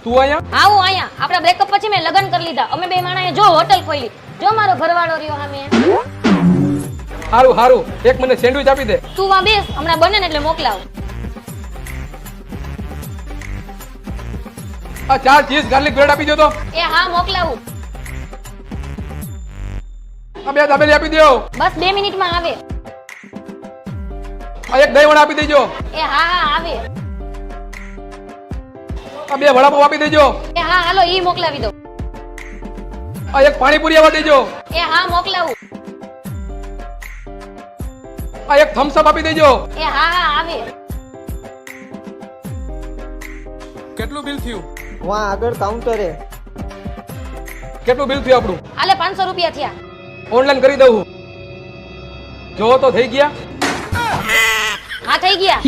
તું અહીંયા હા હું અહીંયા આપણા બ્રેકઅપ પછી મેં લગ્ન કરી લીધા. અમે બે માણાએ જો હોટલ ખોલી. જો મારો ઘરવાળો રહ્યો સામે. હારું હારું એક મને સેન્ડવિચ આપી દે. તું વા બેસ, હમણાં બને ને એટલે મોકલાવ. આ 4 ચીઝ ગાર્લિક બ્રેડ આપી દો તો. એ હા મોકલાવું. આ 2 દાબેલી આપી દો. બસ 2 મિનિટમાં આવે. આ એક દહીં વડા આપી દેજો. એ હા હા આવે. આ 2 વડાપાવ આપી દેજો. એ હા હાલો ઈ મોકલાવી દો. આ એક પાણીપુરી આવવા દેજો. એ હા મોકલાવું. આ એક થમ્સ અપ આપી દેજો. એ હા હા આવે. કેટલું બિલ થયું? વાં આગળ કાઉન્ટરે. કેટલું બિલ થયું આપણું? હાલે 500 રૂપિયા થયા. ઓનલાઈન કરી દઉં. જો તો થઈ ગયા. હા થઈ ગયા.